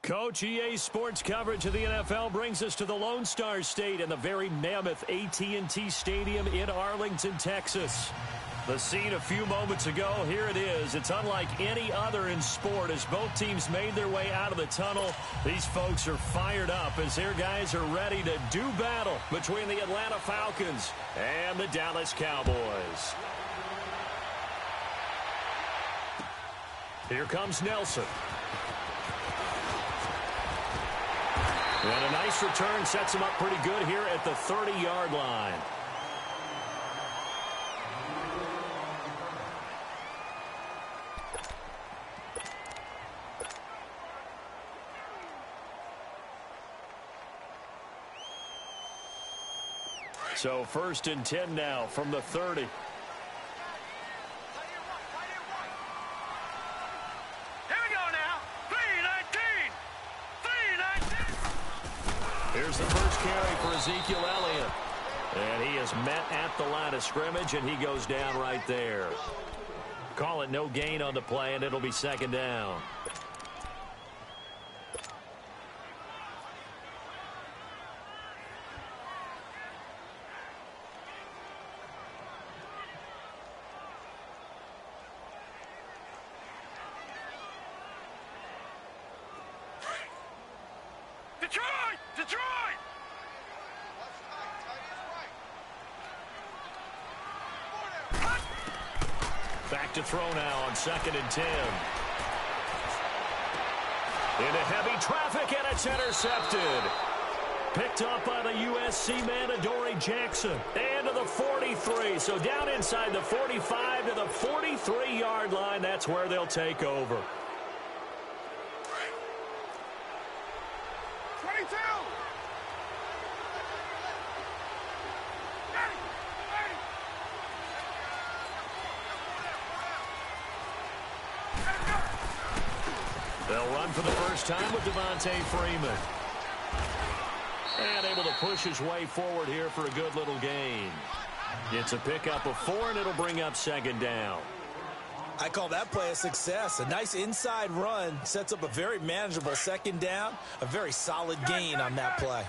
Coach, EA Sports coverage of the NFL brings us to the Lone Star State and the very mammoth AT&T Stadium in Arlington, Texas. The scene a few moments ago, here it is. It's unlike any other in sport as both teams made their way out of the tunnel. These folks are fired up as their guys are ready to do battle between the Atlanta Falcons and the Dallas Cowboys. Here comes Nelson. And a nice return sets him up pretty good here at the 30-yard line. So 1st and 10 now from the 30. Here's the first carry for Ezekiel Elliott. And he is met at the line of scrimmage, and he goes down right there. Call it no gain on the play, and it'll be 2nd down. Back to throw now on 2nd and 10. Into heavy traffic, and it's intercepted. Picked up by the USC man, Adoree Jackson. And to the 43. So down inside the 45 to the 43-yard line. That's where they'll take over. 22. They'll run for the first time with Devontae Freeman. And able to push his way forward here for a good little gain. It's a pickup of 4, and it'll bring up 2nd down. I call that play a success. A nice inside run sets up a very manageable 2nd down. A very solid gain on that play.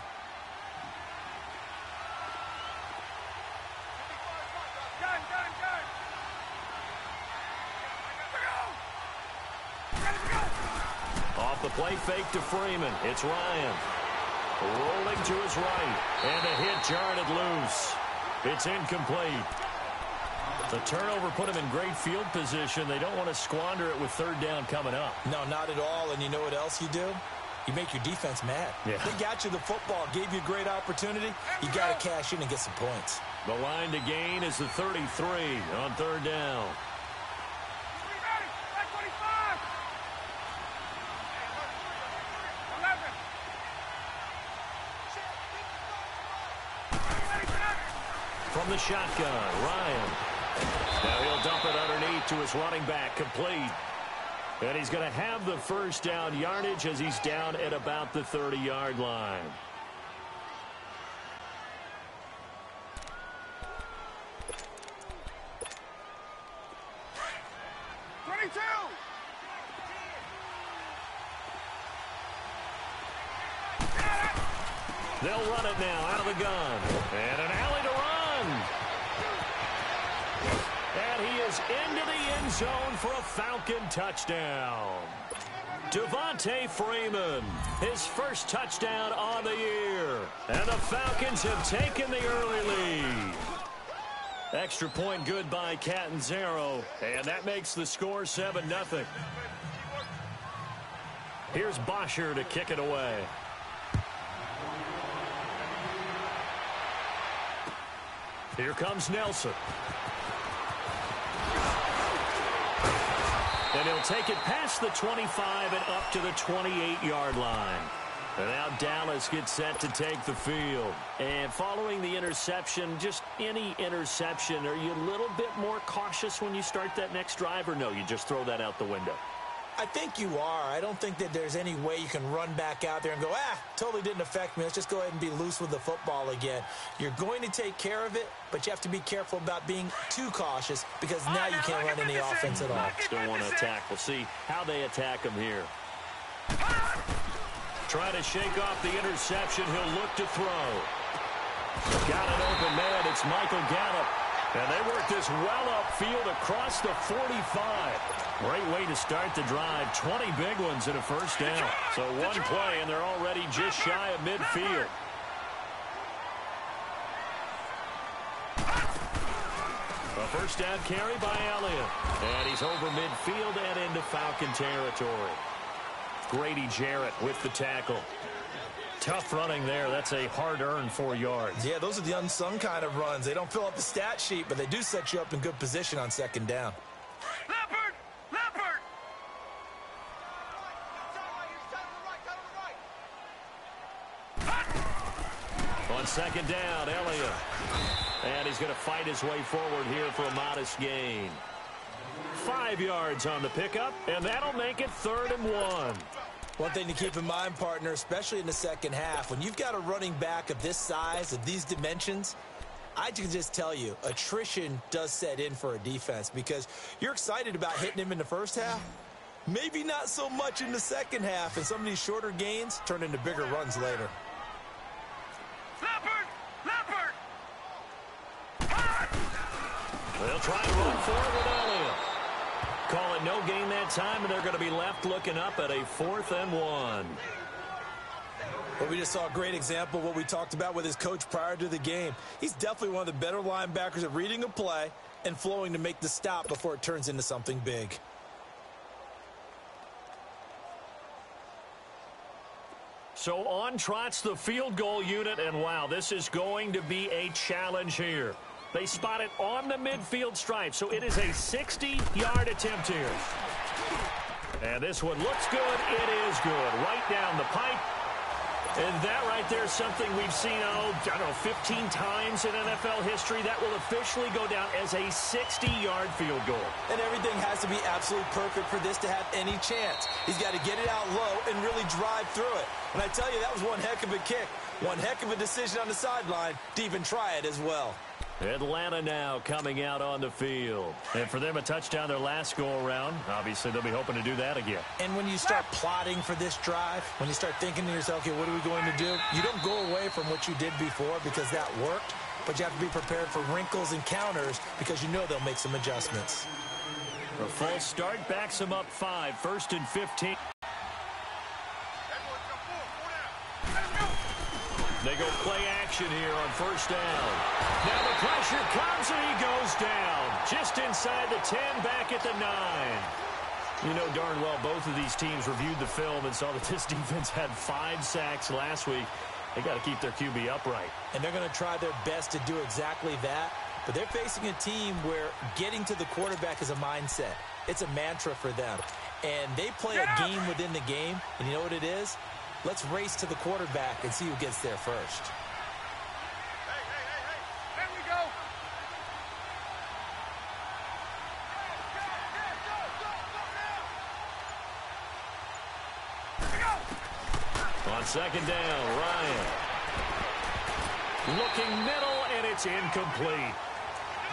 Off the play fake to Freeman. It's Ryan. Rolling to his right. And a hit jarred it loose. It's incomplete. The turnover put him in great field position. They don't want to squander it with 3rd down coming up. No, not at all. And you know what else you do? You make your defense mad. Yeah. They got you the football, gave you a great opportunity. You got to cash in and get some points. The line to gain is the 33 on 3rd down. From the shotgun, Ryan. Now he'll dump it underneath to his running back, complete. And he's going to have the first down yardage as he's down at about the 30-yard line. They'll run it now out of the gun. And an alley to run. And he is into the end zone for a Falcon touchdown. Devontae Freeman, his first touchdown on the year. And the Falcons have taken the early lead. Extra point good by Catanzaro. And that makes the score 7-0. Here's Bosher to kick it away. Here comes Nelson. And he'll take it past the 25 and up to the 28-yard line. And now Dallas gets set to take the field. And following the interception, just any interception, are you a little bit more cautious when you start that next drive, or no, you just throw that out the window? I think you are. I don't think that there's any way you can run back out there and go, totally didn't affect me. Let's just go ahead and be loose with the football again. You're going to take care of it, but you have to be careful about being too cautious because now you can't run any offense at all. Still want to attack. We'll see how they attack them here. trying to shake off the interception. He'll look to throw. Got an open man. It's Michael Gallup. And they work this well upfield across the 45. Great way to start the drive. 20 big ones in a first down. So one play, and they're already just shy of midfield. A first down carry by Elliott. And he's over midfield and into Falcon territory. Grady Jarrett with the tackle. Tough running there. That's a hard-earned 4 yards. Yeah, those are the unsung kind of runs. They don't fill up the stat sheet, but they do set you up in good position on second down. Leopard! Leopard! On second down, Elliott. And he's going to fight his way forward here for a modest gain. 5 yards on the pickup, and that'll make it 3rd and 1. One thing to keep in mind, partner, especially in the second half, when you've got a running back of this size, of these dimensions, I can just tell you, attrition does set in for a defense because you're excited about hitting him in the first half. Maybe not so much in the second half, and some of these shorter gains turn into bigger runs later. Leopard! Leopard! They'll try and run forward with Elliott. Call it no gain that time, and they're going to be left looking up at a 4th and 1. Well, we just saw a great example of what we talked about with his coach prior to the game. He's definitely one of the better linebackers at reading a play and flowing to make the stop before it turns into something big. So on trots the field goal unit, and wow, this is going to be a challenge here. They spot it on the midfield stripe, so it is a 60-yard attempt here. And this one looks good. It is good. Right down the pipe. And that right there is something we've seen, I don't know, 15 times in NFL history. That will officially go down as a 60-yard field goal. And everything has to be absolutely perfect for this to have any chance. He's got to get it out low and really drive through it. And I tell you, that was one heck of a kick. One heck of a decision on the sideline to even try it as well. Atlanta now coming out on the field. And for them, a touchdown their last go-around. Obviously, they'll be hoping to do that again. And when you start plotting for this drive, when you start thinking to yourself, okay, what are we going to do? You don't go away from what you did before because that worked, but you have to be prepared for wrinkles and counters because you know they'll make some adjustments. A false start backs them up 5, 1st and 15. They go play action here on first down. Now the pressure comes and he goes down. Just inside the 10, back at the 9. You know darn well both of these teams reviewed the film and saw that this defense had 5 sacks last week. They got to keep their QB upright. And they're going to try their best to do exactly that. But they're facing a team where getting to the quarterback is a mindset. It's a mantra for them. And they play a game within the game. And you know what it is? Let's race to the quarterback and see who gets there first. Hey. There we go. Go. On second down, Ryan. Looking middle, and it's incomplete.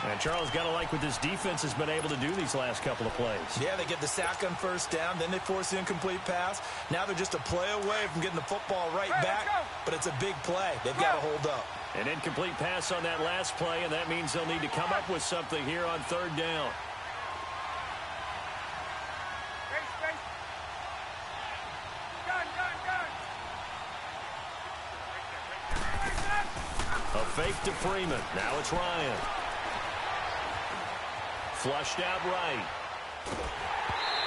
And Charles, got to like what this defense has been able to do these last couple of plays. Yeah, they get the sack on first down, then they force the incomplete pass. Now they're just a play away from getting the football right back, but it's a big play. They've got to hold up. An incomplete pass on that last play, and that means they'll need to come up with something here on third down. A fake to Freeman. Now it's Ryan. Flushed out right.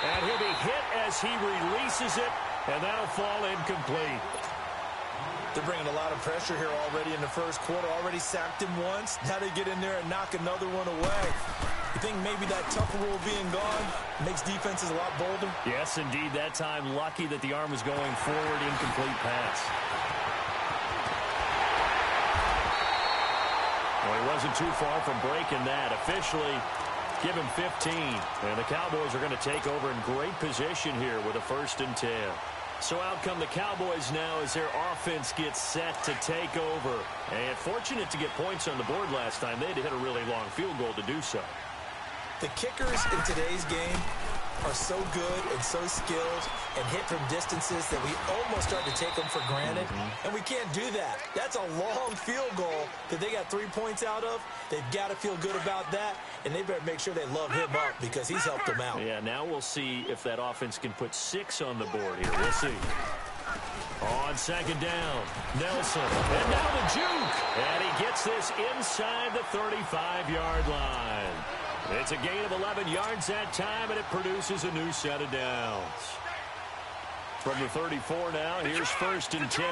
And he'll be hit as he releases it, and that'll fall incomplete. They're bringing a lot of pressure here already in the first quarter. Already sacked him once. Now they get in there and knock another one away. You think maybe that tougher rule being gone makes defenses a lot bolder? Yes, indeed. That time, lucky that the arm was going forward. Incomplete pass. Well, he wasn't too far from breaking that. Officially, give him 15. And the Cowboys are going to take over in great position here with a 1st and 10. So out come the Cowboys now as their offense gets set to take over. And fortunate to get points on the board last time. They had to hit a really long field goal to do so. The kickers in today's game are so good and so skilled and hit from distances that we almost start to take them for granted, and we can't do that. That's a long field goal that they got 3 points out of. They've got to feel good about that, and they better make sure they love him up because he's helped them out. Yeah, now we'll see if that offense can put 6 on the board here. We'll see. On second down, Nelson, and now the juke, and he gets this inside the 35-yard line. It's a gain of 11 yards that time, and it produces a new set of downs. From the 34 now, here's 1st and 10.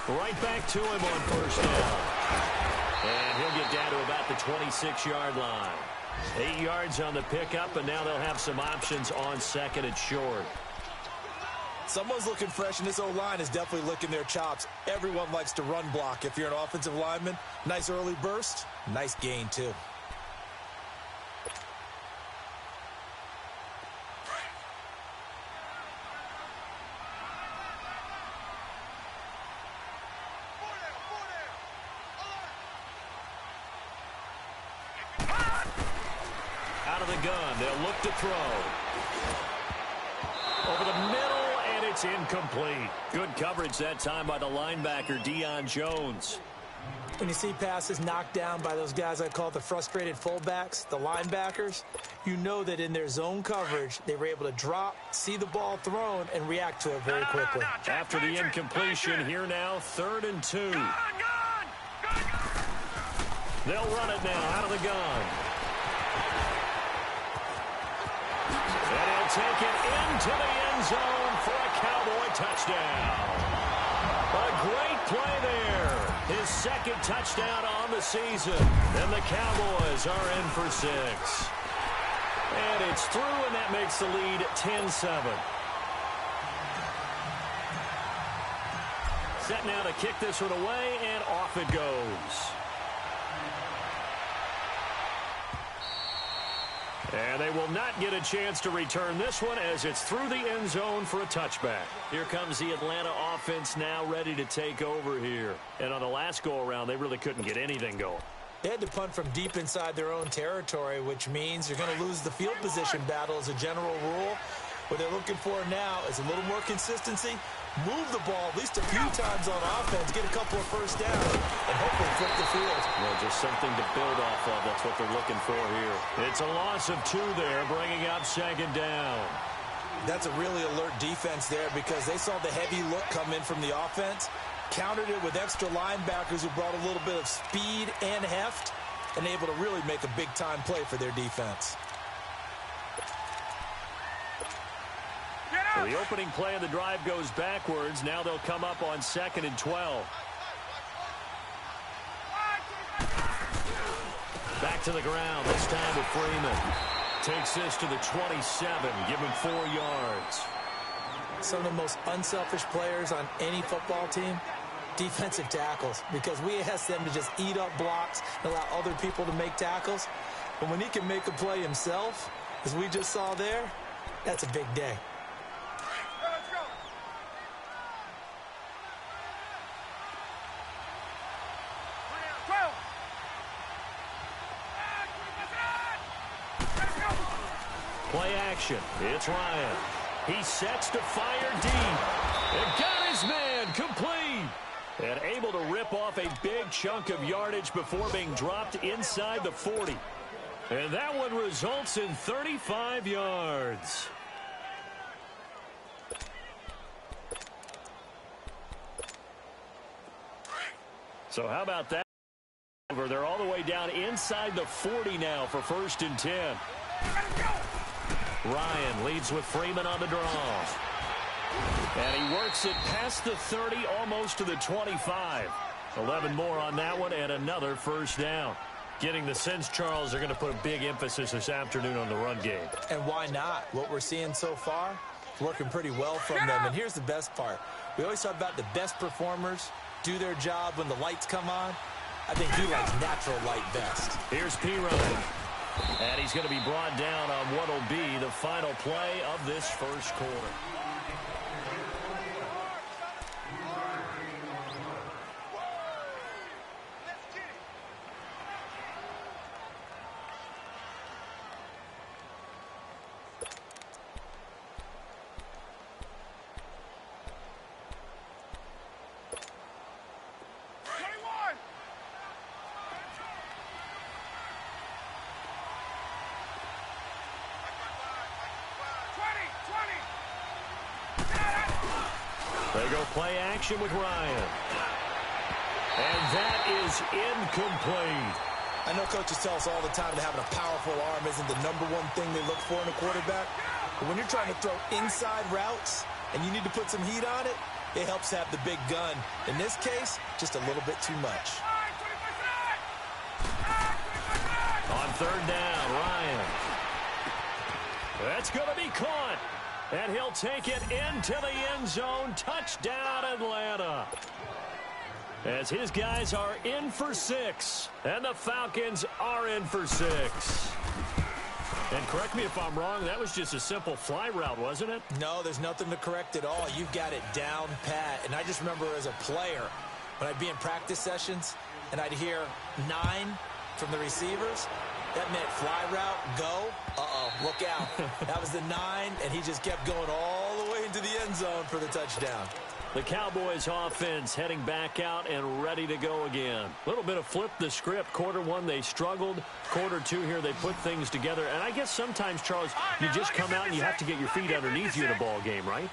Right back to him on 1st down. And he'll get down to about the 26-yard line. 8 yards on the pickup, and now they'll have some options on 2nd and short. Someone's looking fresh, and this O-line is definitely licking their chops. Everyone likes to run block. If you're an offensive lineman, nice early burst, nice gain, too. Out of the gun, they'll look to throw. Over the middle, and it's incomplete. Good coverage that time by the linebacker, Deion Jones. When you see passes knocked down by those guys I call the frustrated fullbacks, the linebackers, you know that in their zone coverage, they were able to drop, see the ball thrown, and react to it very quickly. After the incompletion, here now, 3rd and 2. They'll run it now out of the gun. And he'll take it into the end zone for a Cowboy touchdown. A great play there. His 2nd touchdown on the season. And the Cowboys are in for 6. And it's through, and that makes the lead 10-7. Set now to kick this one away, and off it goes. And they will not get a chance to return this one as it's through the end zone for a touchback. Here comes the Atlanta offense now ready to take over here. And on the last go-around, they really couldn't get anything going. They had to punt from deep inside their own territory, which means you're going to lose the field position battle as a general rule. What they're looking for now is a little more consistency, move the ball at least a few times on offense, get a couple of first downs, and hopefully flip the field. Well, just something to build off of. That's what they're looking for here. It's a loss of 2 there, bringing up 2nd down. That's a really alert defense there because they saw the heavy look come in from the offense, countered it with extra linebackers who brought a little bit of speed and heft, and able to really make a big-time play for their defense. So the opening play of the drive goes backwards. Now they'll come up on 2nd and 12. Back to the ground, this time with Freeman. Takes this to the 27, give him 4 yards. Some of the most unselfish players on any football team, defensive tackles, because we ask them to just eat up blocks and allow other people to make tackles. But when he can make a play himself, as we just saw there, that's a big day. Play action. It's Ryan. He sets to fire deep. And got his man complete. And able to rip off a big chunk of yardage before being dropped inside the 40. And that one results in 35 yards. So how about that? They're all the way down inside the 40 now for 1st and 10. Ryan leads with Freeman on the draw. And he works it past the 30, almost to the 25. 11 more on that one, and another 1st down. Getting the sense, Charles, they're going to put a big emphasis this afternoon on the run game. And why not? What we're seeing so far, working pretty well from them. And here's the best part. We always talk about the best performers do their job when the lights come on. I think he likes natural light best. Here's P-Ryan. And he's going to be brought down on what will be the final play of this 1st quarter. They go play action with Ryan. And that is incomplete. I know coaches tell us all the time that having a powerful arm isn't the number one thing they look for in a quarterback. But when you're trying to throw inside routes and you need to put some heat on it, it helps to have the big gun. In this case, just a little bit too much. On third down, Ryan. That's going to be caught. And he'll take it into the end zone. Touchdown, Atlanta. As his guys are in for 6. And the Falcons are in for 6. And correct me if I'm wrong, that was just a simple fly route, wasn't it? No, there's nothing to correct at all. You've got it down pat. And I just remember as a player, when I'd be in practice sessions, and I'd hear 9 from the receivers, that meant fly route, go, look out. That was the 9, and he just kept going all the way into the end zone for the touchdown. The Cowboys offense heading back out and ready to go again. A little bit of flip the script. Quarter 1, they struggled. Quarter 2 here, they put things together. And I guess sometimes, Charles, you just come out and you have to get your feet underneath you in a ball game, right?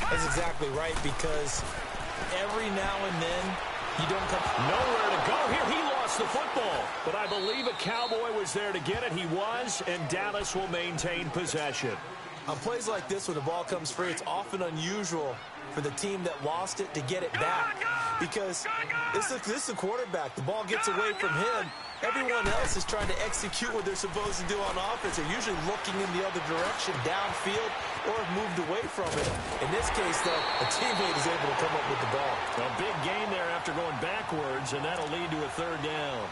That's exactly right, because every now and then you don't come... Nowhere to go here. He lost the football. But I believe a Cowboy was there to get it. He was, and Dallas will maintain possession. On plays like this, when the ball comes free, it's often unusual for the team that lost it to get it back, because this is a quarterback. The ball gets away from him. Everyone else is trying to execute what they're supposed to do on offense. They're usually looking in the other direction, downfield, or have moved away from it. In this case, though, a teammate is able to come up with the ball. A big gain there after going backwards, and that'll lead to a third down.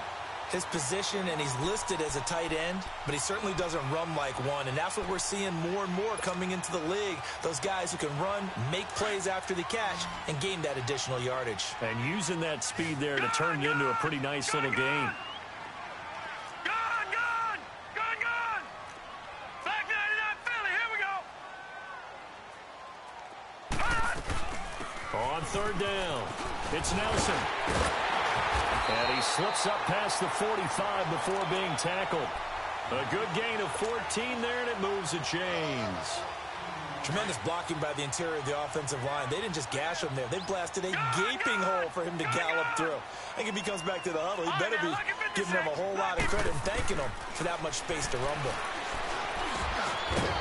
His position, and he's listed as a tight end, but he certainly doesn't run like one, and that's what we're seeing more and more coming into the league. Those guys who can run, make plays after the catch, and gain that additional yardage. And using that speed there to turn it into a pretty nice little game. Gone! Back 99 Philly, here we go! On third down, it's Nelson. And he slips up past the 45 before being tackled. A good gain of 14 there, and it moves the chains. Tremendous blocking by the interior of the offensive line. They didn't just gash him there. They blasted a gaping hole for him to gallop through. I think if he comes back to the huddle, he better be giving them a whole lot of credit and thanking them for that much space to rumble.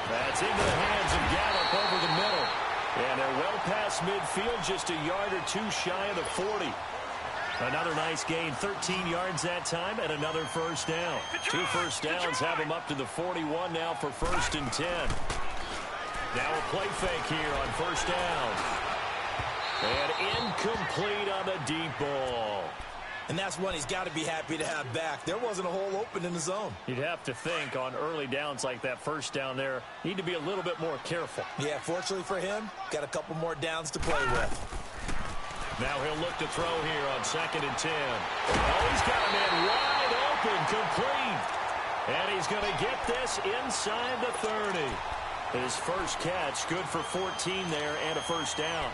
That's into the hands of Gallup over the middle. And they're well past midfield, just a yard or two shy of the 40. Another nice gain, 13 yards that time, and another first down. 2 first downs have him up to the 41 now for 1st and 10. Now a play fake here on first down. And incomplete on the deep ball. And that's one he's got to be happy to have back. There wasn't a hole open in the zone. You'd have to think on early downs like that first down there, need to be a little bit more careful. Yeah, fortunately for him, got a couple more downs to play with. Now he'll look to throw here on 2nd and 10. Oh, he's got a man wide open, complete. And he's going to get this inside the 30. His first catch, good for 14 there and a first down.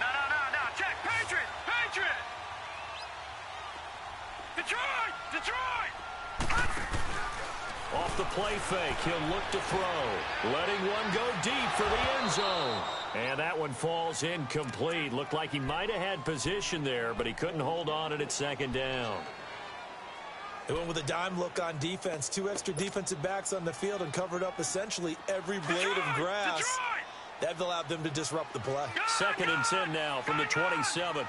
No, check, Patriot! Detroit! Off the play fake, he'll look to throw. Letting one go deep for the end zone. And that one falls incomplete. Looked like he might have had position there, but he couldn't hold on it at 2nd down. They went with a dime look on defense. 2 extra defensive backs on the field and covered up essentially every blade of grass. That allowed them to disrupt the play. 2nd and 10 now from the 27.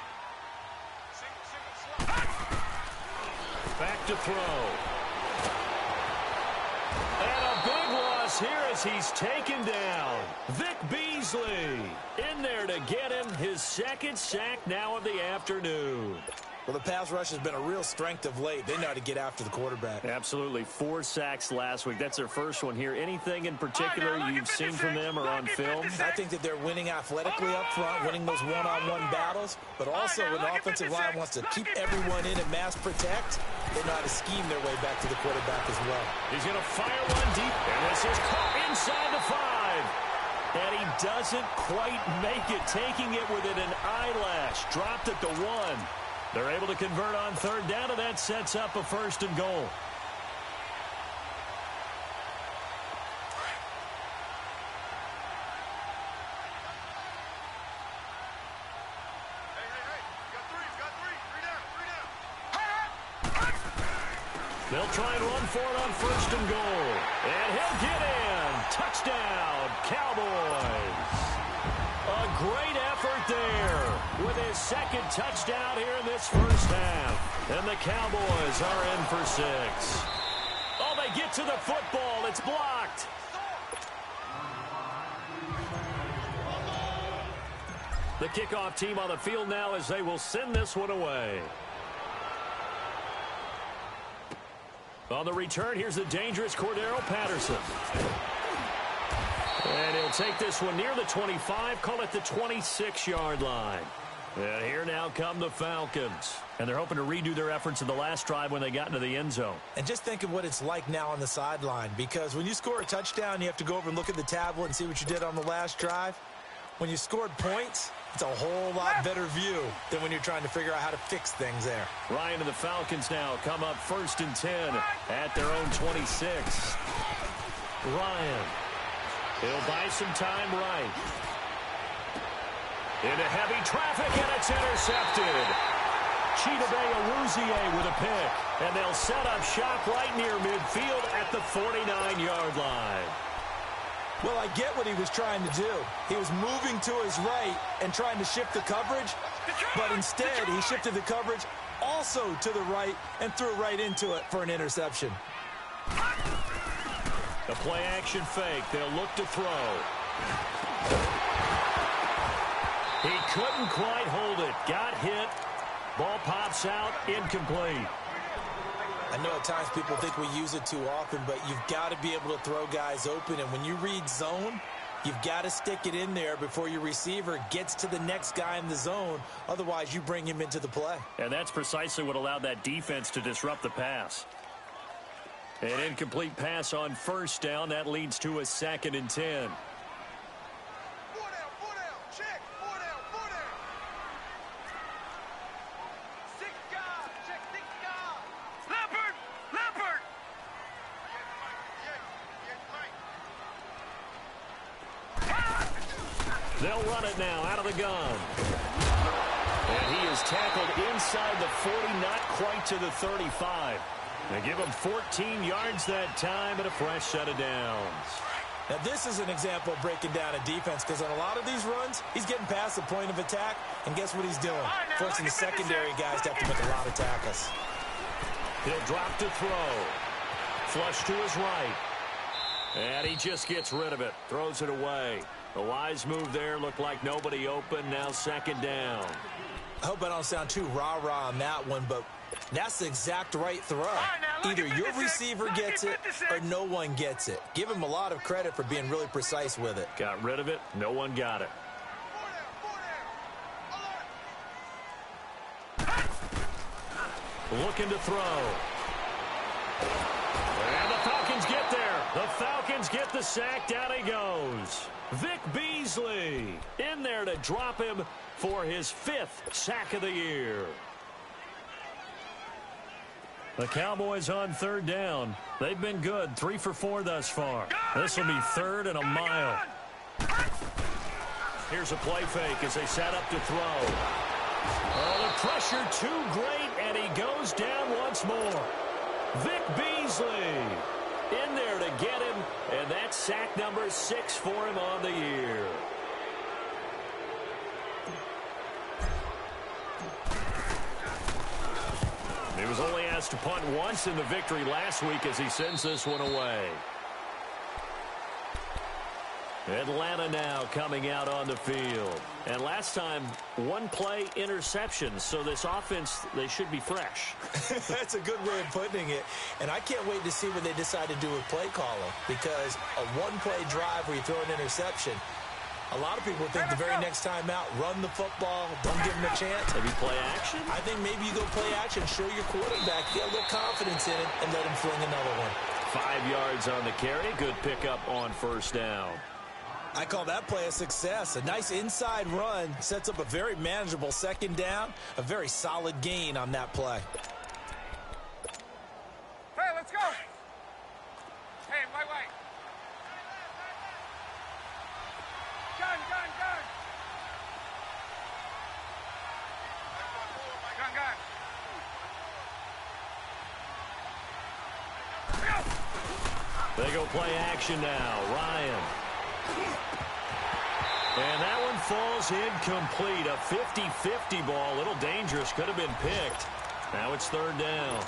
Back to throw. And a big loss here as he's taken down. Vic Beasley in there to get him his 2nd sack now of the afternoon. Well, the pass rush has been a real strength of late. They know how to get after the quarterback. Absolutely. 4 sacks last week. That's their first one here. Anything in particular you've seen from them or on film? I think that they're winning athletically up front, winning those one-on-one battles, but also when the offensive line wants to keep everyone in and mass protect, they know how to scheme their way back to the quarterback as well. He's going to fire one deep, and this is caught inside the 5. And he doesn't quite make it, taking it within an eyelash. Dropped at the 1. They're able to convert on 3rd down, and that sets up a 1st and goal. They'll try and run for it on 1st and goal. And he'll get in. Touchdown, Cowboys. A great effort there with his 2nd touchdown here in this first half. And the Cowboys are in for 6. Oh, they get to the football. It's blocked. The kickoff team on the field now as they will send this one away. On the return, here's the dangerous Cordero Patterson. And he'll take this one near the 25, call it the 26-yard line. And here now come the Falcons. And they're hoping to redo their efforts in the last drive when they got into the end zone. And just think of what it's like now on the sideline, because when you score a touchdown, you have to go over and look at the tablet and see what you did on the last drive. When you scored points, it's a whole lot better view than when you're trying to figure out how to fix things there. Ryan and the Falcons now come up 1st and 10 at their own 26. Ryan. He'll buy some time right. Into heavy traffic, and it's intercepted. Chidobe Awuzie with a pick. And they'll set up shop right near midfield at the 49-yard line. Well, I get what he was trying to do. He was moving to his right and trying to shift the coverage, but instead he shifted the coverage also to the right and threw right into it for an interception. The play-action fake. They'll look to throw. He couldn't quite hold it. Got hit. Ball pops out. Incomplete. I know at times people think we use it too often, but you've got to be able to throw guys open. And when you read zone, you've got to stick it in there before your receiver gets to the next guy in the zone. Otherwise, you bring him into the play. And that's precisely what allowed that defense to disrupt the pass. An incomplete pass on 1st down. That leads to a 2nd and 10. They'll run it now out of the gun. And he is tackled inside the 40, not quite to the 35. They give him 14 yards that time and a fresh set of downs. Now, this is an example of breaking down a defense, because on a lot of these runs, he's getting past the point of attack, and guess what he's doing? Forcing the secondary guys to have to make a lot of tackles. He'll drop to throw. Flush to his right. And he just gets rid of it. Throws it away. A wise move there. Looked like nobody open. Now 2nd down. I hope I don't sound too rah-rah on that one, but that's the exact right throw. Either your receiver gets it or no one gets it. Give him a lot of credit for being really precise with it. Got rid of it. No one got it. Looking to throw. And the Falcons get there. The Falcons get the sack. Down he goes. Vic Beasley in there to drop him for his 5th sack of the year. The Cowboys on 3rd down. They've been good. 3 for 4 thus far. This will be 3rd and a mile. Here's a play fake as they set up to throw. Oh, the pressure too great, and he goes down once more. Vic Beasley in there to get him, and that's sack number 6 for him on the year. He was only asked to punt once in the victory last week as he sends this one away. Atlanta now coming out on the field. And last time, 1 play interception. So this offense, they should be fresh. That's a good way of putting it. And I can't wait to see what they decide to do with play calling. Because a 1-play drive where you throw an interception, a lot of people think the very next time out, run the football, don't give him a chance. Maybe play action? I think maybe you go play action, show your quarterback, get a little confidence in it, and let him fling another one. 5 yards on the carry. Good pickup on 1st down. I call that play a success. A nice inside run sets up a very manageable 2nd down. A very solid gain on that play. Hey, let's go. Hey, wait. Gun. Gun. They go play action now. Ryan. And that one falls incomplete. A 50-50 ball. A little dangerous. Could have been picked. Now it's third down.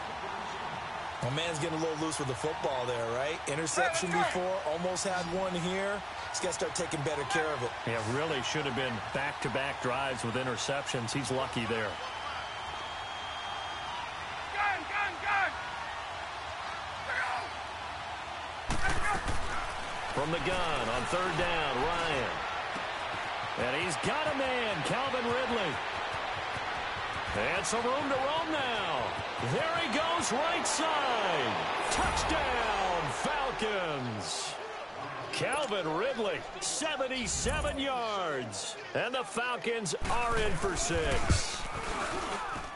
Well, man's getting a little loose with the football there, right? Interception before. Almost had one here. He's got to start taking better care of it. Yeah, really should have been back-to-back drives with interceptions. He's lucky there. From the gun on third down, Ryan. And he's got a man, Calvin Ridley. And some room to roam now. There he goes, right side. Touchdown, Falcons. Calvin Ridley, 77 yards. And the Falcons are in for 6.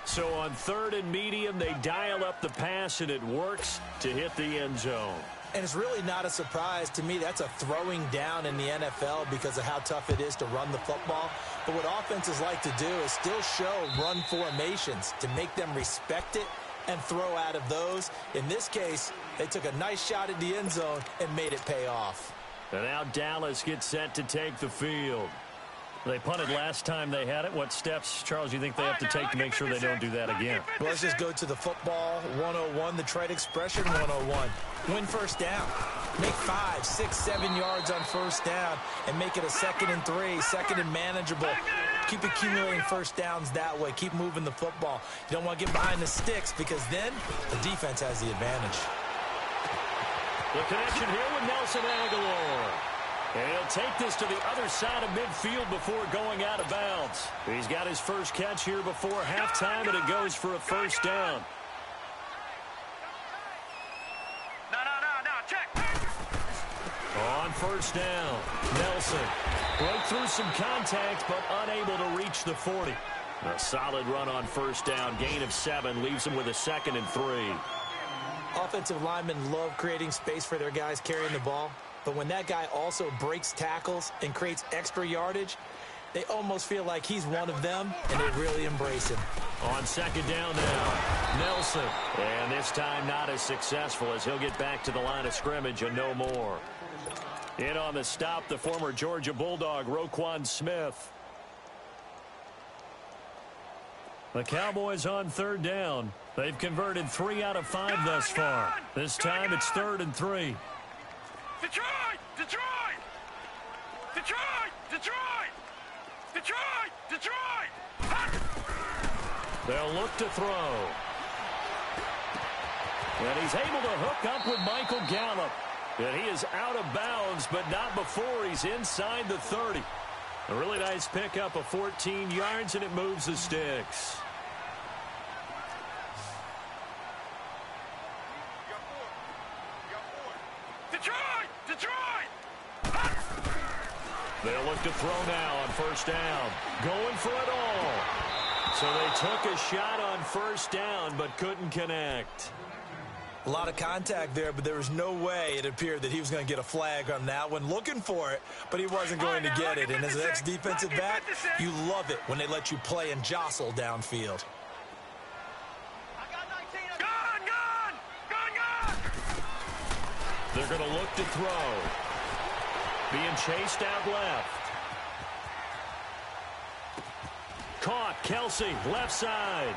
So on third and medium, they dial up the pass, and it works to hit the end zone. And it's really not a surprise to me. That's a throwing down in the NFL because of how tough it is to run the football. But what offenses like to do is still show run formations to make them respect it and throw out of those. In this case, they took a nice shot at the end zone and made it pay off. And now Dallas gets set to take the field. They punted last time they had it. What steps, Charles, you think they have to take to make sure they don't do that again? Well, let's just go to the football 101, the trade expression 101. Win first down. Make 5, 6, 7 yards on first down and make it a 2nd and 3, 2nd and manageable. Keep accumulating first downs that way. Keep moving the football. You don't want to get behind the sticks because then the defense has the advantage. The connection here with Nelson Aguilar. And he'll take this to the other side of midfield before going out of bounds. He's got his first catch here before halftime, and it goes for a first down. No, check. On first down, Nelson broke through some contact, but unable to reach the 40. A solid run on first down, gain of 7, leaves him with a 2nd and 3. Offensive linemen love creating space for their guys carrying the ball. But when that guy also breaks tackles and creates extra yardage, they almost feel like he's one of them, and they really embrace him. On second down now, Nelson. And this time not as successful as he'll get back to the line of scrimmage and no more. In on the stop, the former Georgia Bulldog, Roquan Smith. The Cowboys on third down. They've converted 3 out of 5 thus far. This time it's 3rd and 3. Detroit! Detroit! Detroit! Detroit! Detroit! Detroit! They'll look to throw. And he's able to hook up with Michael Gallup. And he is out of bounds, but not before he's inside the 30. A really nice pickup of 14 yards, and it moves the sticks. They'll look to throw now on first down. Going for it all. So they took a shot on first down, but couldn't connect. A lot of contact there, but there was no way it appeared that he was going to get a flag on that one. Looking for it, but he wasn't going to get it. And as an ex-defensive back, you love it when they let you play and jostle downfield. They're going to look to throw. Being chased out left. Caught, Kelsey, left side.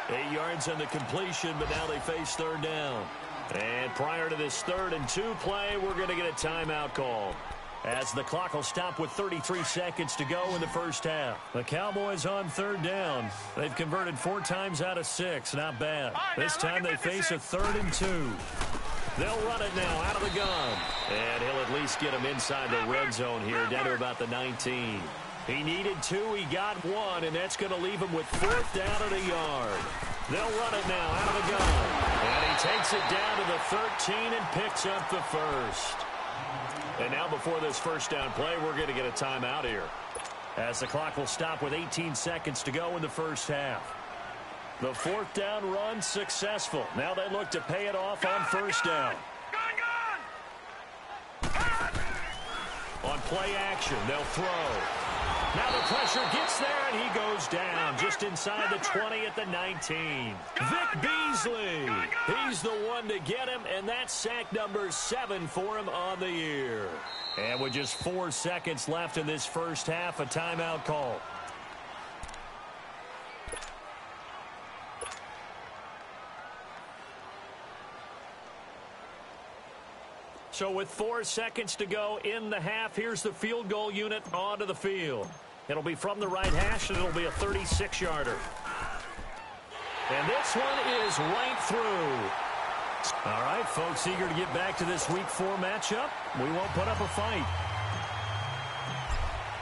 8 yards on the completion, but now they face third down. And prior to this 3rd and 2 play, we're going to get a timeout call, as the clock will stop with 33 seconds to go in the first half. The Cowboys on third down. They've converted 4 times out of 6. Not bad. This time they face a 3rd and 2. They'll run it now out of the gun. And he'll at least get him inside the red zone here, down to about the 19. He needed 2, he got 1, and that's going to leave him with 4th down and a yard. They'll run it now out of the gun. And he takes it down to the 13 and picks up the first. And now before this first down play, we're going to get a timeout here, as the clock will stop with 18 seconds to go in the first half. The 4th down run successful. Now they look to pay it off on first down. On play action, they'll throw. Now the pressure gets there, and he goes down just inside the 20 at the 19. Vic Beasley, he's the one to get him, and that's sack number 7 for him on the year. And with just 4 seconds left in this first half, a timeout call. So with 4 seconds to go in the half, here's the field goal unit onto the field. It'll be from the right hash, and it'll be a 36-yarder. And this one is right through. All right, folks, eager to get back to this Week 4 matchup. We won't put up a fight.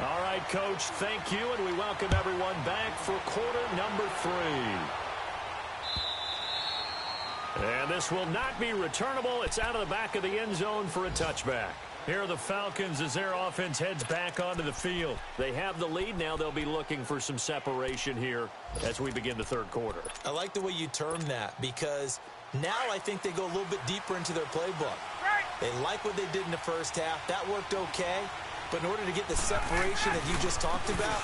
All right, Coach, thank you, and we welcome everyone back for quarter number 3. And this will not be returnable. It's out of the back of the end zone for a touchback. Here are the Falcons as their offense heads back onto the field. They have the lead. Now they'll be looking for some separation here as we begin the third quarter. I like the way you term that, because now I think they go a little bit deeper into their playbook. They like what they did in the first half. That worked okay. But in order to get the separation that you just talked about,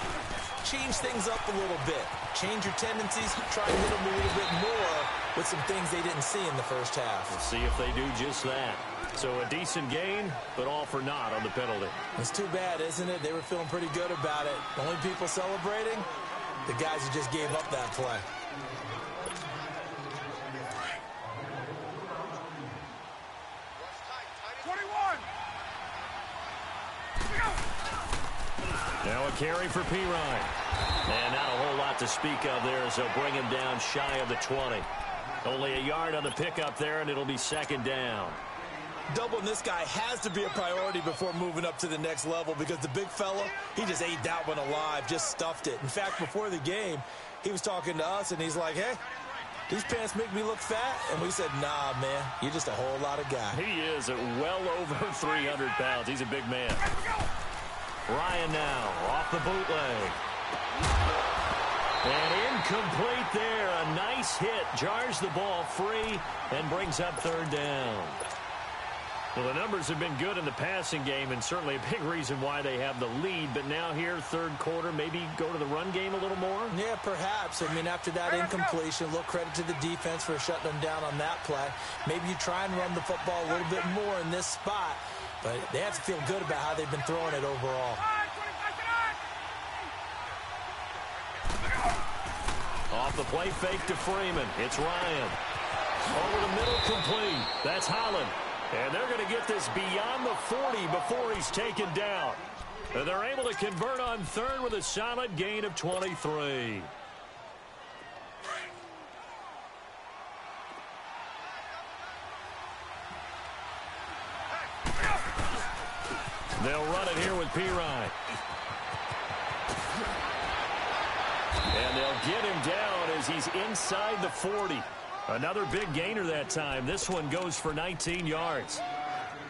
change things up a little bit. Change your tendencies. Try to hit them a little bit more with some things they didn't see in the first half. We'll see if they do just that. So a decent gain, but all for naught on the penalty. It's too bad, isn't it? They were feeling pretty good about it. The only people celebrating, the guys who just gave up that play. Now a carry for Pirine. And not a whole lot to speak of there, so bring him down shy of the 20. Only a yard on the pickup there, and it'll be second down. Doubling this guy has to be a priority before moving up to the next level, because the big fella, he just ate that one alive, just stuffed it. In fact, before the game, he was talking to us, and he's like, hey, these pants make me look fat? And we said, nah, man, you're just a whole lot of guy. He is at well over 300 pounds. He's a big man. Ryan now off the bootleg. And incomplete there. A nice hit. Jars the ball free and brings up third down. Well, the numbers have been good in the passing game, and certainly a big reason why they have the lead. But now here, third quarter, maybe go to the run game a little more? Yeah, perhaps. I mean, after that incompletion, a little credit to the defense for shutting them down on that play. Maybe you try and run the football a little bit more in this spot. But they have to feel good about how they've been throwing it overall. Off the play fake to Freeman. It's Ryan. Over the middle, complete. That's Holland. And they're going to get this beyond the 40 before he's taken down. And they're able to convert on third with a solid gain of 23. They'll run it here with Pirine. And they'll get him down as he's inside the 40. Another big gainer that time. This one goes for 19 yards.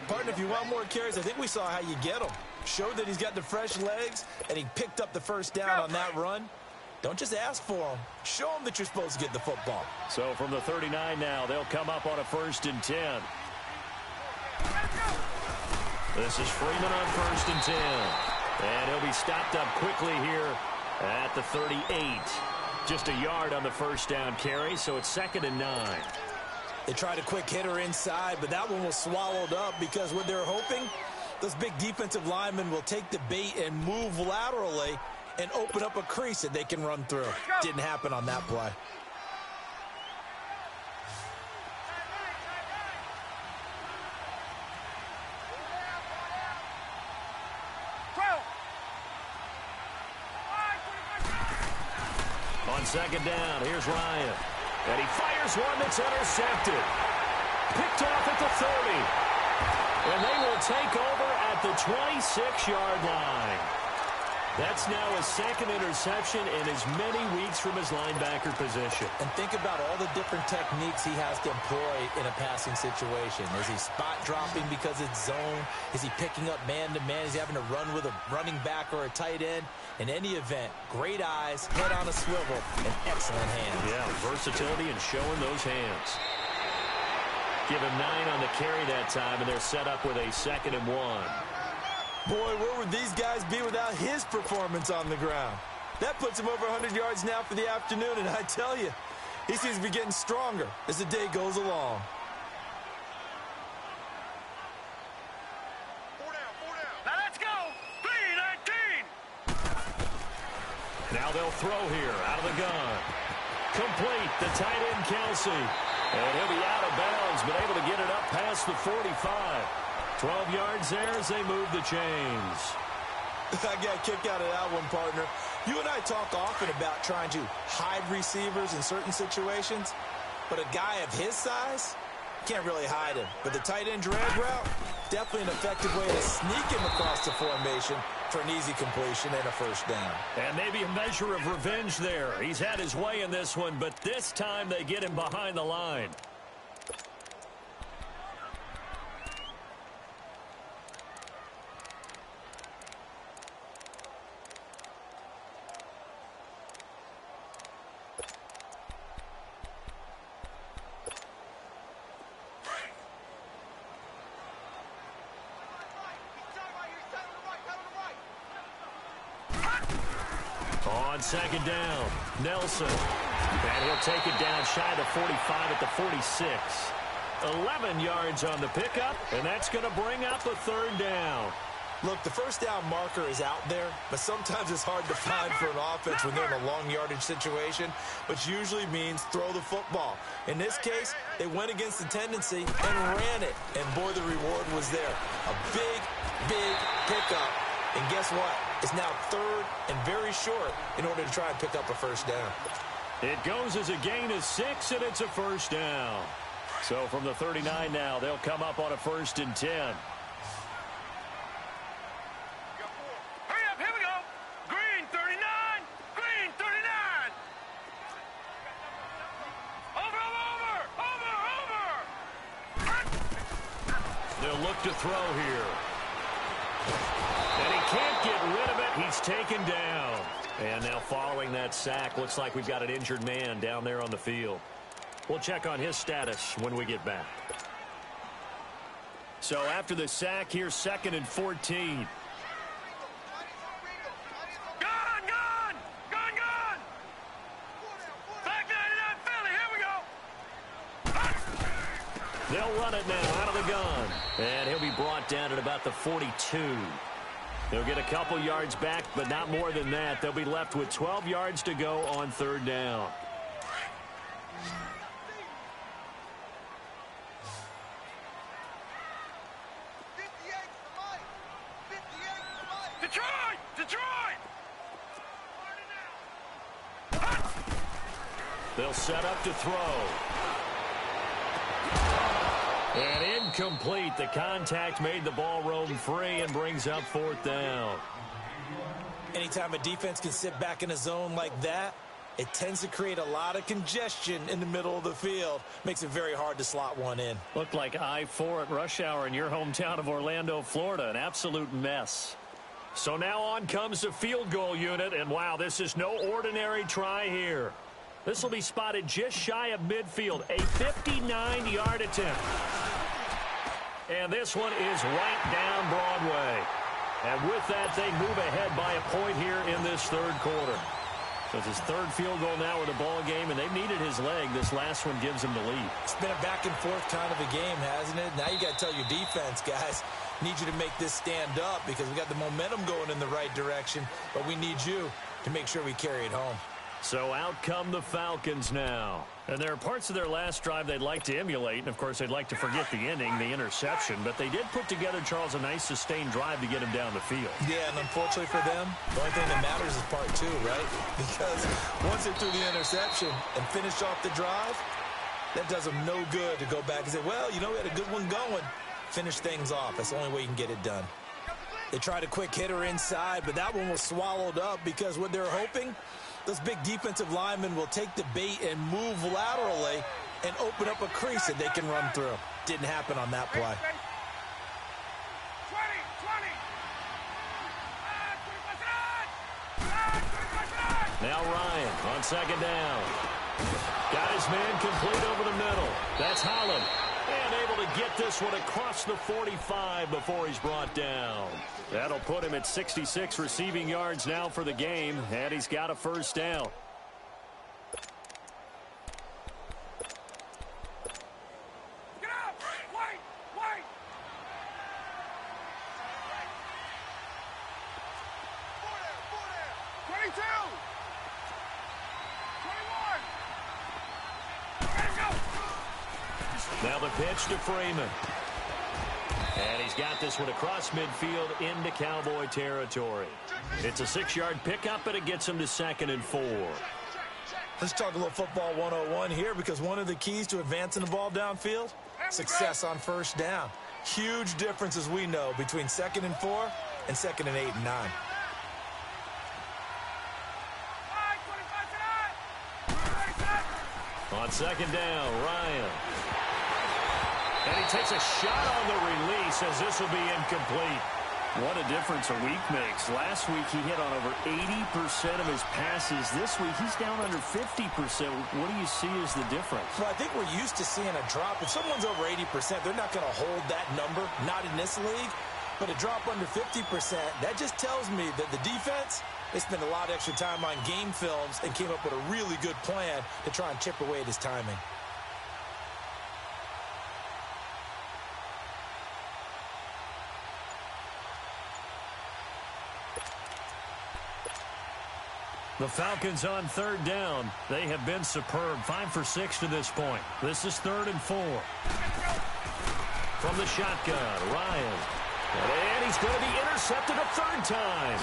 Partner, if you want more carries, I think we saw how you get them. Showed that he's got the fresh legs, and he picked up the first down on that run. Don't just ask for them. Show them that you're supposed to get the football. So from the 39 now, they'll come up on a 1st and 10. This is Freeman on 1st and 10. And he'll be stopped up quickly here at the 38. Just a yard on the first down carry, so it's 2nd and 9. They tried a quick hitter inside, but that one was swallowed up because what they're hoping, those big defensive linemen will take the bait and move laterally and open up a crease that they can run through. Didn't happen on that play. On 2nd down, here's Ryan. And he fires one that's intercepted. Picked off at the 30. And they will take over at the 26-yard line. That's now his 2nd interception in as many weeks from his linebacker position. And think about all the different techniques he has to employ in a passing situation. Is he spot dropping because it's zone? Is he picking up man-to-man? Is he having to run with a running back or a tight end? In any event, great eyes, head on a swivel, and excellent hands. Yeah, versatility and showing those hands. Give him 9 on the carry that time, and they're set up with a 2nd and 1. Boy, where would these guys be without his performance on the ground? That puts him over 100 yards now for the afternoon, and I tell you, he seems to be getting stronger as the day goes along. Now let's go. 3-19. Now they'll throw here out of the gun. Complete, the tight end Kelsey. And he'll be out of bounds, but able to get it up past the 45. 12 yards there as they move the chains. I got a kick out of that one, partner. You and I talk often about trying to hide receivers in certain situations, but a guy of his size, can't really hide him. But the tight end drag route, definitely an effective way to sneak him across the formation for an easy completion and a first down. And maybe a measure of revenge there. He's had his way in this one, but this time they get him behind the line. On second down, Nelson. And he'll take it down shy of the 45 at the 46. 11 yards on the pickup, and that's going to bring up a third down. Look, the first down marker is out there, but sometimes it's hard to find for an offense when they're in a long yardage situation, which usually means throw the football. In this case, they went against the tendency and ran it, and boy, the reward was there. A big, big pickup. And guess what? It's now third and very short in order to try and pick up a first down. It goes as a gain of 6, and it's a first down. So from the 39 now, they'll come up on a 1st and 10. Hurry up, here we go. Green 39. Green 39. Over. They'll look to throw here. And he can't get rid of it. He's taken down. And now following that sack, looks like we've got an injured man down there on the field. We'll check on his status when we get back. So after the sack, here's 2nd and 14. Gone. Back 99 Philly, here we go. They'll run it now out of the gun. And he'll be brought down at about the 42. They'll get a couple yards back, but not more than that. They'll be left with 12 yards to go on 3rd down. Detroit! They'll set up to throw. And incomplete. The contact made the ball roam free and brings up 4th down. Anytime a defense can sit back in a zone like that, it tends to create a lot of congestion in the middle of the field. Makes it very hard to slot one in. Looked like I-4 at rush hour in your hometown of Orlando, Florida. An absolute mess. So now on comes the field goal unit, and wow, this is no ordinary try here. This will be spotted just shy of midfield, a 59-yard attempt. And this one is right down Broadway. And with that, they move ahead by a point here in this 3rd quarter. So it's his 3rd field goal now with the ball game, and they've needed his leg. This last one gives him the lead. It's been a back-and-forth kind of a game, hasn't it? Now you got to tell your defense, guys, need you to make this stand up because we got the momentum going in the right direction, but we need you to make sure we carry it home. So out come the Falcons now. And there are parts of their last drive they'd like to emulate. And, of course, they'd like to forget the ending, the interception. But they did put together, Charles, a nice sustained drive to get him down the field. Yeah, and unfortunately for them, the only thing that matters is part 2, right? Because once they threw the interception and finished off the drive, that does them no good to go back and say, well, you know, we had a good one going. Finish things off. That's the only way you can get it done. They tried a quick hitter inside, but that one was swallowed up because what they're hoping, those big defensive linemen will take the bait and move laterally and open up a crease that they can run through. Didn't happen on that play. 20. Now Ryan on 2nd down. Got his man complete over the middle. That's Holland. And able to get this one across the 45 before he's brought down. That'll put him at 66 receiving yards now for the game, and he's got a first down. Get up! Wait! Wait! 22! 21! Let's go! Now the pitch to Freeman. And he's got this one across midfield into Cowboy territory. It's a 6-yard pickup, and it gets him to 2nd and 4. Let's talk a little football 101 here, because one of the keys to advancing the ball downfield, success on first down. Huge difference, as we know, between 2nd and 4 and 2nd and 8 and 9. On 2nd down, Ryan. And he takes a shot on the release as this will be incomplete. What a difference a week makes. Last week he hit on over 80% of his passes. This week he's down under 50%. What do you see as the difference? Well, I think we're used to seeing a drop. If someone's over 80%, they're not going to hold that number, not in this league. But a drop under 50%, that just tells me that the defense, they spent a lot of extra time on game films and came up with a really good plan to try and chip away at his timing. The Falcons on 3rd down. They have been superb. 5 for 6 to this point. This is 3rd and 4. From the shotgun, Ryan. And he's going to be intercepted a 3rd time.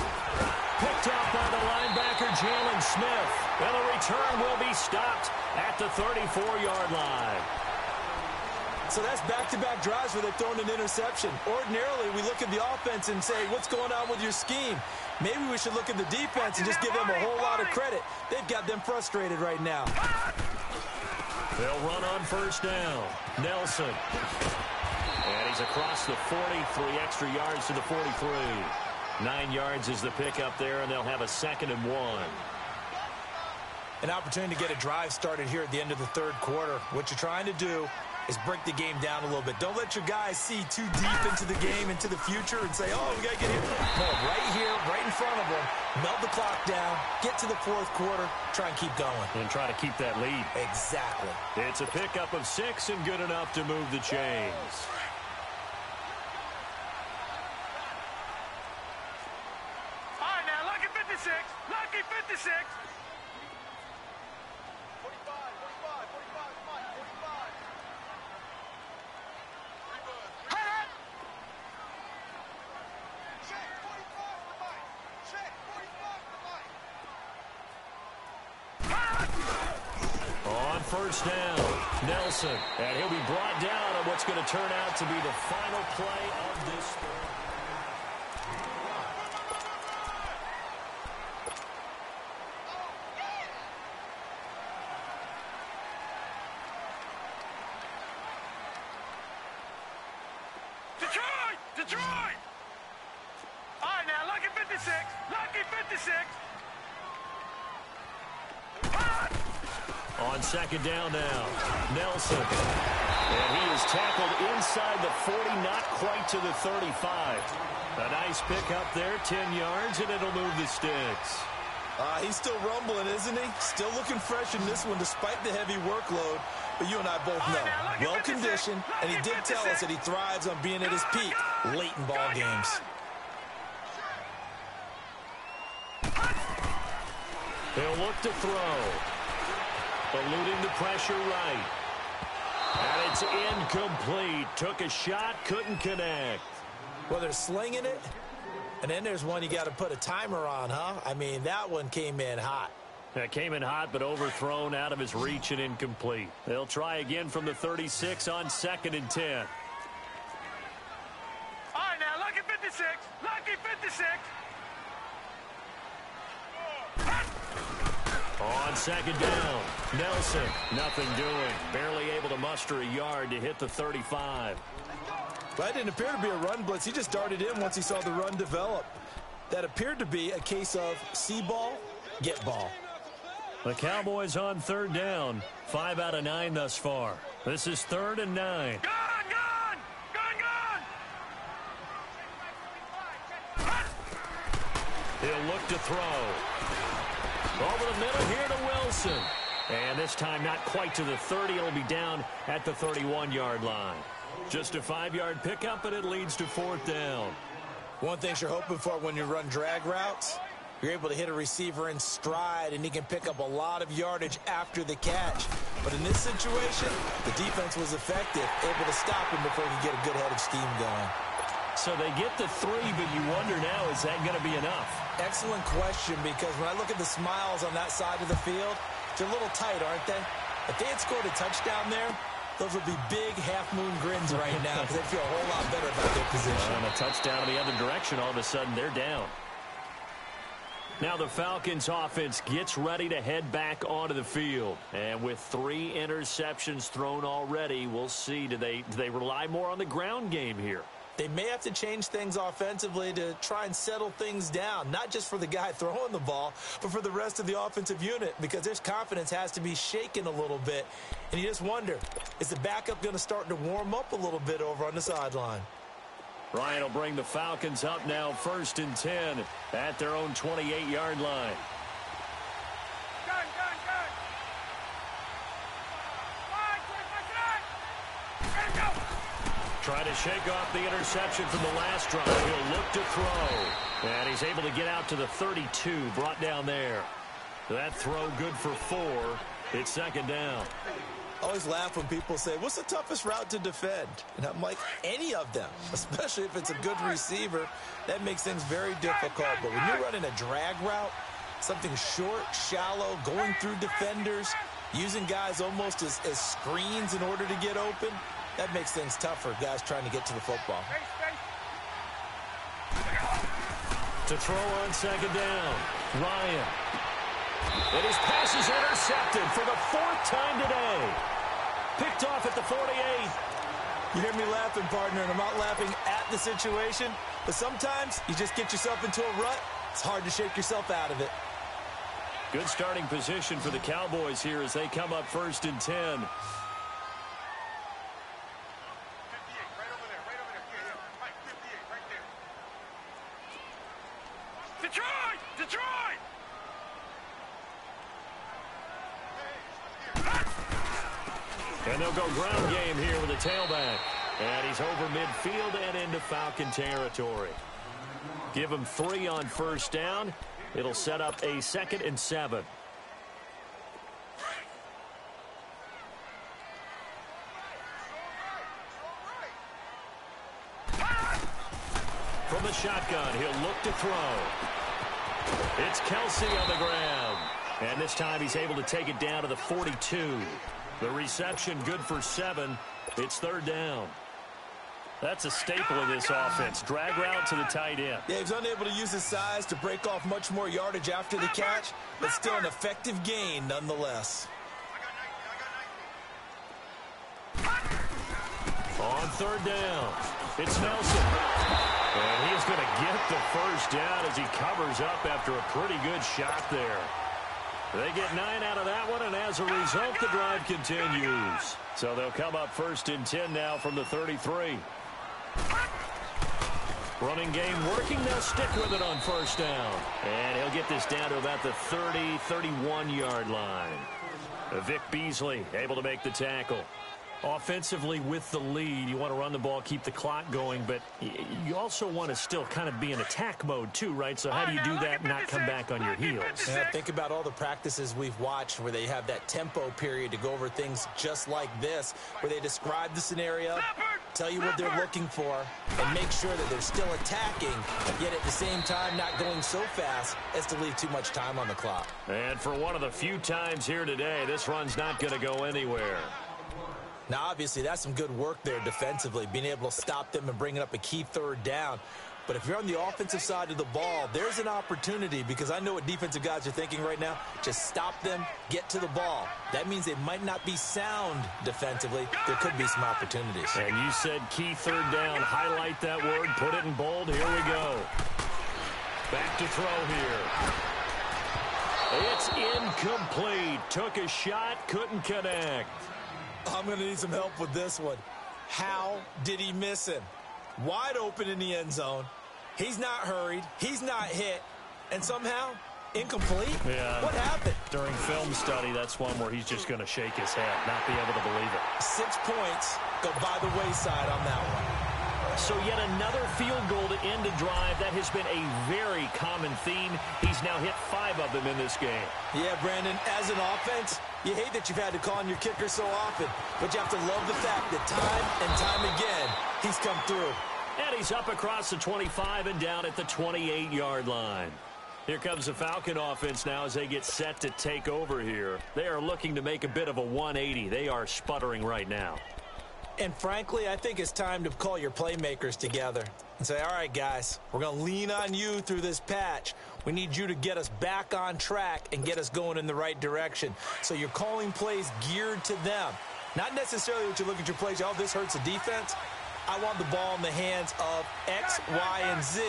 Picked off by the linebacker, Jalen Smith. And the return will be stopped at the 34-yard line. So that's back-to-back drives where they've thrown an interception. Ordinarily, we look at the offense and say, what's going on with your scheme? Maybe we should look at the defense and just give them a whole lot of credit. They've got them frustrated right now. They'll run on 1st down. Nelson. And he's across the 40, 3 extra yards to the 43. 9 yards is the pickup there, and they'll have a 2nd and 1. An opportunity to get a drive started here at the end of the 3rd quarter. What you're trying to do is break the game down a little bit. Don't let your guys see too deep into the game, into the future, and say, oh, we got to get here. No, right here, right in front of them, melt the clock down, get to the 4th quarter, try and keep going. And try to keep that lead. Exactly. It's a pickup of 6 and good enough to move the chains. All right, now, lucky 56. Lucky 56. 45, 45, 45, come on, 45. Check 45 for Mike. Check 45 for Mike. On 1st down, Nelson. And he'll be brought down on what's going to turn out to be the final play of this third. Detroit! Detroit! All right, now, lucky 56. Lucky 56. On 2nd down now, Nelson. And he is tackled inside the 40, not quite to the 35. A nice pickup there, 10 yards, and it'll move the sticks. He's still rumbling, isn't he? Still looking fresh in this one despite the heavy workload. But you and I both know, well-conditioned, and he did tell us that he thrives on being at his peak late in ball games. He'll look to throw. Eluding the pressure right. And it's incomplete. Took a shot, couldn't connect. Well, they're slinging it, and then there's one you got to put a timer on, huh? I mean, that one came in hot. That came in hot, but overthrown, out of his reach and incomplete. They'll try again from the 36 on 2nd and 10. All right, now, lucky 56. Lucky 56. On 2nd down, Nelson, nothing doing. Barely able to muster a yard to hit the 35. That didn't appear to be a run blitz. He just darted in once he saw the run develop. That appeared to be a case of see ball, get ball. The Cowboys on 3rd down, 5 out of 9 thus far. This is 3rd and 9. Gun! He'll look to throw. Over the middle here to Wilson. And this time not quite to the 30. It'll be down at the 31-yard line. Just a 5-yard pickup, and it leads to 4th down. One thing you're hoping for when you run drag routes, you're able to hit a receiver in stride, and he can pick up a lot of yardage after the catch. But in this situation, the defense was effective, able to stop him before he could get a good head of steam going. So they get the 3, but you wonder now, is that going to be enough? Excellent question, because when I look at the smiles on that side of the field, they're a little tight, aren't they? If they had scored a touchdown there, those would be big half-moon grins right now because they feel a whole lot better about their position. And a touchdown in the other direction, all of a sudden they're down. Now the Falcons offense gets ready to head back onto the field. And with 3 interceptions thrown already, we'll see, do they rely more on the ground game here? They may have to change things offensively to try and settle things down, not just for the guy throwing the ball, but for the rest of the offensive unit, because their confidence has to be shaken a little bit. And you just wonder, is the backup going to start to warm up a little bit over on the sideline? Ryan will bring the Falcons up now 1st and 10 at their own 28-yard line. Gun! Ready to go! Trying to shake off the interception from the last drive. He'll look to throw. And he's able to get out to the 32, brought down there. That throw good for 4. It's 2nd down. I always laugh when people say, what's the toughest route to defend? And I'm like, any of them, especially if it's a good receiver. That makes things very difficult. But when you're running a drag route, something short, shallow, going through defenders, using guys almost as screens in order to get open, that makes things tougher, guys trying to get to the football. To throw on 2nd down, Ryan. And his pass is intercepted for the 4th time today. Picked off at the 48. You hear me laughing, partner, and I'm not laughing at the situation, but sometimes you just get yourself into a rut. It's hard to shake yourself out of it. Good starting position for the Cowboys here as they come up 1st and 10. Detroit! And they'll go ground game here with a tailback. And he's over midfield and into Falcon territory. Give him 3 on 1st down. It'll set up a 2nd and 7. From the shotgun, he'll look to throw. It's Kelsey on the ground. And this time he's able to take it down to the 42. The reception good for 7. It's 3rd down. That's a staple of this offense. Drag route to the tight end. Yeah, he's unable to use his size to break off much more yardage after the catch, but still an effective gain nonetheless. On 3rd down, it's Nelson. And he's going to get the 1st down as he covers up after a pretty good shot there. They get 9 out of that one, and as a result, the drive continues. So they'll come up 1st and 10 now from the 33. Running game working. They'll stick with it on 1st down. And he'll get this down to about the 30, 31-yard line. Vic Beasley able to make the tackle. Offensively with the lead, you want to run the ball, keep the clock going, but you also want to still kind of be in attack mode too, right? So how do you do that and not come back on your heels? Yeah, think about all the practices we've watched where they have that tempo period to go over things just like this, where they describe the scenario, tell you what they're looking for, and make sure that they're still attacking, yet at the same time not going so fast as to leave too much time on the clock. And for one of the few times here today, this run's not going to go anywhere. Now, obviously, that's some good work there defensively, being able to stop them and bringing up a key 3rd down. But if you're on the offensive side of the ball, there's an opportunity, because I know what defensive guys are thinking right now. Just stop them, get to the ball. That means they might not be sound defensively. There could be some opportunities. And you said key 3rd down. Highlight that word. Put it in bold. Here we go. Back to throw here. It's incomplete. Took a shot, couldn't connect. I'm going to need some help with this one. How did he miss him? Wide open in the end zone. He's not hurried. He's not hit. And somehow, incomplete? Yeah. What happened? During film study, that's one where he's just going to shake his head, not be able to believe it. 6 points go by the wayside on that one. So yet another field goal to end a drive. That has been a very common theme. He's now hit 5 of them in this game. Yeah, Brandon, as an offense, you hate that you've had to call on your kicker so often, but you have to love the fact that time and time again, he's come through. And he's up across the 25 and down at the 28-yard line. Here comes the Falcon offense now as they get set to take over here. They are looking to make a bit of a 180. They are sputtering right now. And frankly, I think it's time to call your playmakers together and say, all right, guys, we're going to lean on you through this patch. We need you to get us back on track and get us going in the right direction. So you're calling plays geared to them. Not necessarily what you look at your plays, oh, this hurts the defense. I want the ball in the hands of X, Y, and Z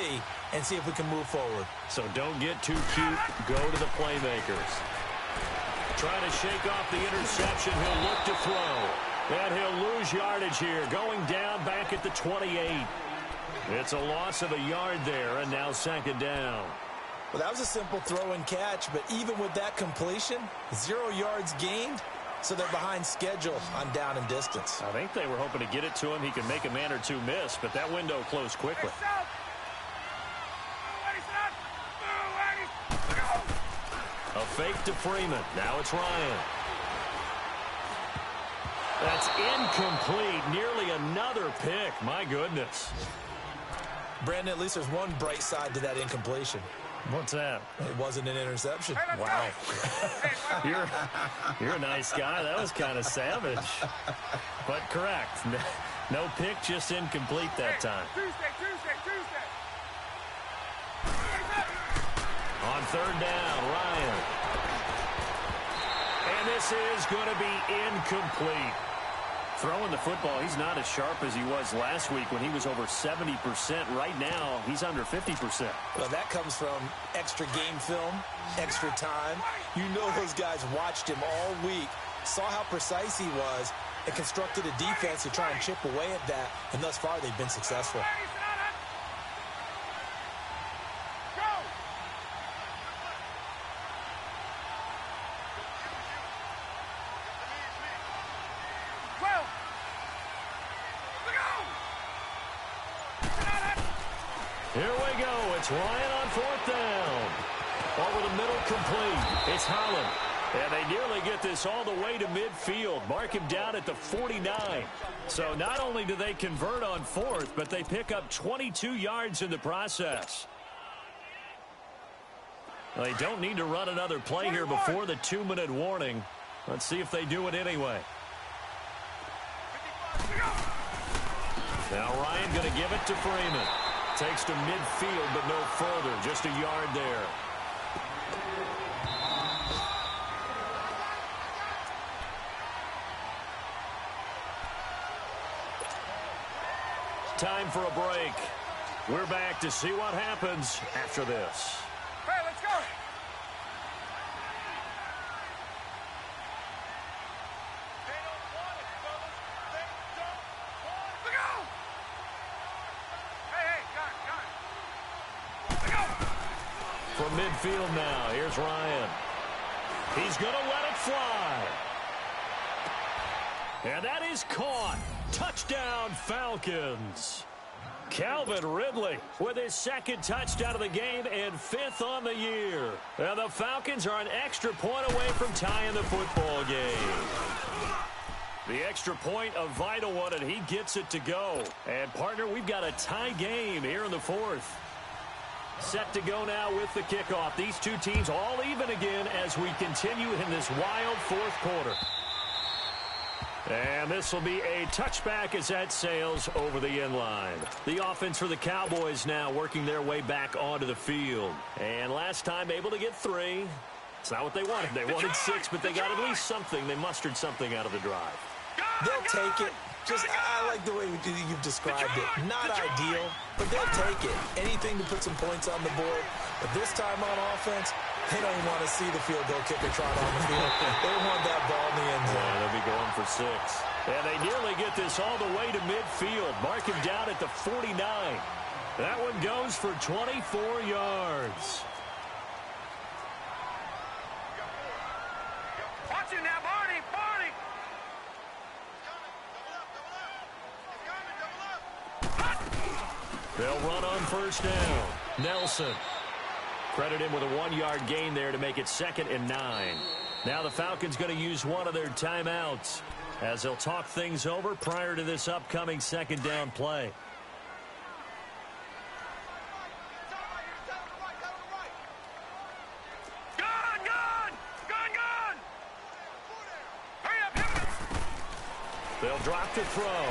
and see if we can move forward. So don't get too cute. Go to the playmakers. Trying to shake off the interception. He'll look to throw. And he'll lose yardage here, going down back at the 28. It's a loss of a yard there, and now second down. Well, that was a simple throw and catch, but even with that completion, 0 yards gained, so they're behind schedule on down and distance. I think they were hoping to get it to him. He could make a man or two miss, but that window closed quickly. A fake to Freeman. Now it's Ryan. That's incomplete. Nearly another pick. My goodness. Brandon, at least there's one bright side to that incompletion. What's that? It wasn't an interception. Wow. You're a nice guy. That was kind of savage. But correct. No pick, just incomplete that time. Tuesday. On third down, Ryan. And this is going to be incomplete. Throwing the football, he's not as sharp as he was last week when he was over 70%. Right now, he's under 50%. Well, that comes from extra game film, extra time. You know those guys watched him all week, saw how precise he was, and constructed a defense to try and chip away at that. And thus far, they've been successful. Here we go. It's Ryan on fourth down. Over the middle, complete. It's Holland. And they nearly get this all the way to midfield. Mark him down at the 49. So not only do they convert on fourth, but they pick up 22 yards in the process. Well, they don't need to run another play here before the 2-minute warning. Let's see if they do it anyway. Now Ryan going to give it to Freeman. Takes to midfield, but no further. Just a yard there. Time for a break. We're back to see what happens after this. Hey, let's go. They don't want it, fellas. They don't want it. Look out! Hey, got it. Look out! From midfield now, here's Ryan. He's going to let it fly. And that is caught. Touchdown, Falcons. Calvin Ridley with his second touchdown of the game and 5th on the year. And the Falcons are an extra point away from tying the football game. The extra point, a vital one, and he gets it to go. And, partner, we've got a tie game here in the 4th. Set to go now with the kickoff. These two teams all even again as we continue in this wild 4th quarter. And this will be a touchback as that sails over the end line. The offense for the Cowboys now working their way back onto the field. And last time able to get 3. It's not what they wanted. They wanted 6, but they got at least something. They mustered something out of the drive. They'll take it. Just, I like the way you've described it. Not ideal, but they'll take it. Anything to put some points on the board. But this time on offense, They don't even want to see the field goal kicker trot on the field. They want that ball in the end zone. Yeah, they'll be going for 6. And they nearly get this all the way to midfield. Mark him down at the 49. That one goes for 24 yards. Watch it now, Barney, Barney. They'll run on first down. Nelson. Credit him with a 1-yard gain there to make it 2nd and 9. Now the Falcons going to use one of their timeouts as they'll talk things over prior to this upcoming 2nd down play. They'll drop to throw.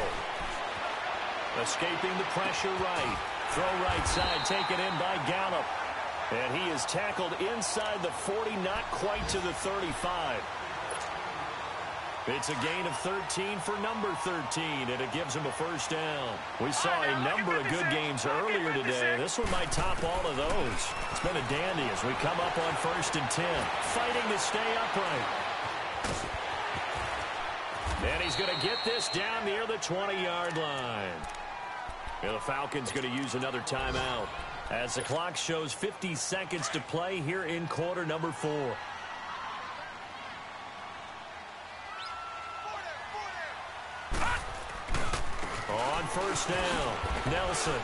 Escaping the pressure right. Throw right side, taken in by Gallup. And he is tackled inside the 40, not quite to the 35. It's a gain of 13 for number 13, and it gives him a first down. We saw a number of good games earlier today. This one might top all of those. It's been a dandy as we come up on 1st and 10. Fighting to stay upright. And he's going to get this down near the 20-yard line. And the Falcons going to use another timeout as the clock shows 50 seconds to play here in quarter number 4. On first down, Nelson.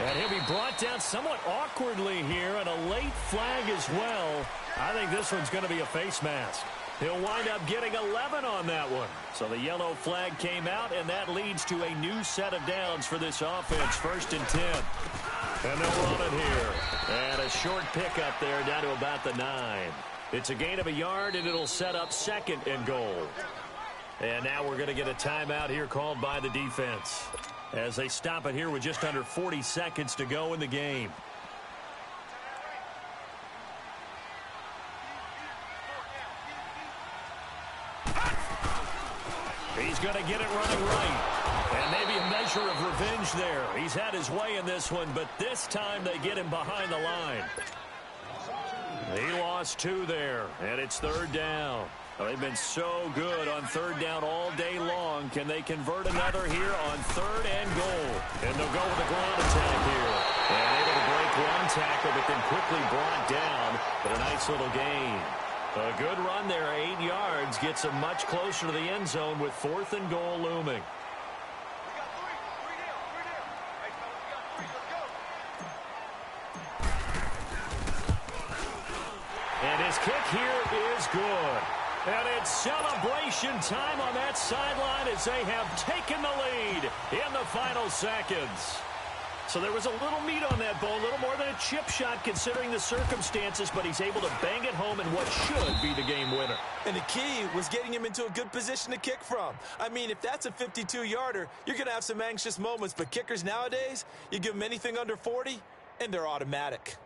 And he'll be brought down somewhat awkwardly here, and a late flag as well. I think this one's going to be a face mask. He'll wind up getting 11 on that one. So the yellow flag came out, and that leads to a new set of downs for this offense. 1st and 10. And they'll run it here. And a short pickup there down to about the 9. It's a gain of a yard, and it'll set up 2nd and goal. And now we're going to get a timeout here called by the defense as they stop it here with just under 40 seconds to go in the game. He's going to get it running right. And maybe a measure of revenge there. He's had his way in this one, but this time they get him behind the line. He lost 2 there, and it's 3rd down. They've been so good on 3rd down all day long. Can they convert another here on 3rd and goal? And they'll go with a ground attack here. And able to break one tackle, but then quickly brought down. But a nice little gain. A good run there, 8 yards, gets them much closer to the end zone with 4th and goal looming. And his kick here is good. And it's celebration time on that sideline as they have taken the lead in the final seconds. So there was a little meat on that ball, a little more than a chip shot considering the circumstances, but he's able to bang it home in what should be the game winner. And the key was getting him into a good position to kick from. I mean, if that's a 52-yarder, you're going to have some anxious moments, but kickers nowadays, you give them anything under 40, and they're automatic.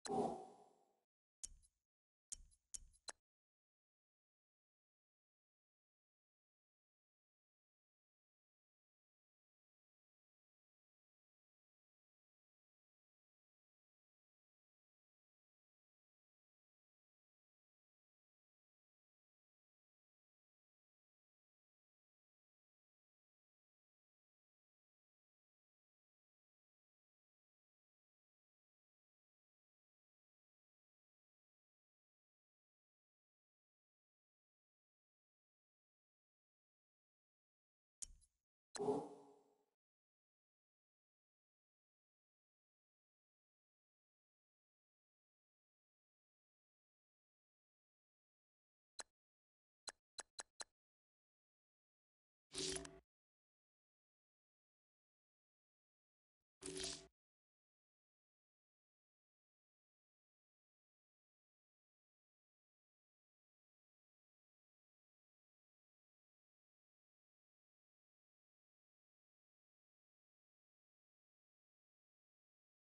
you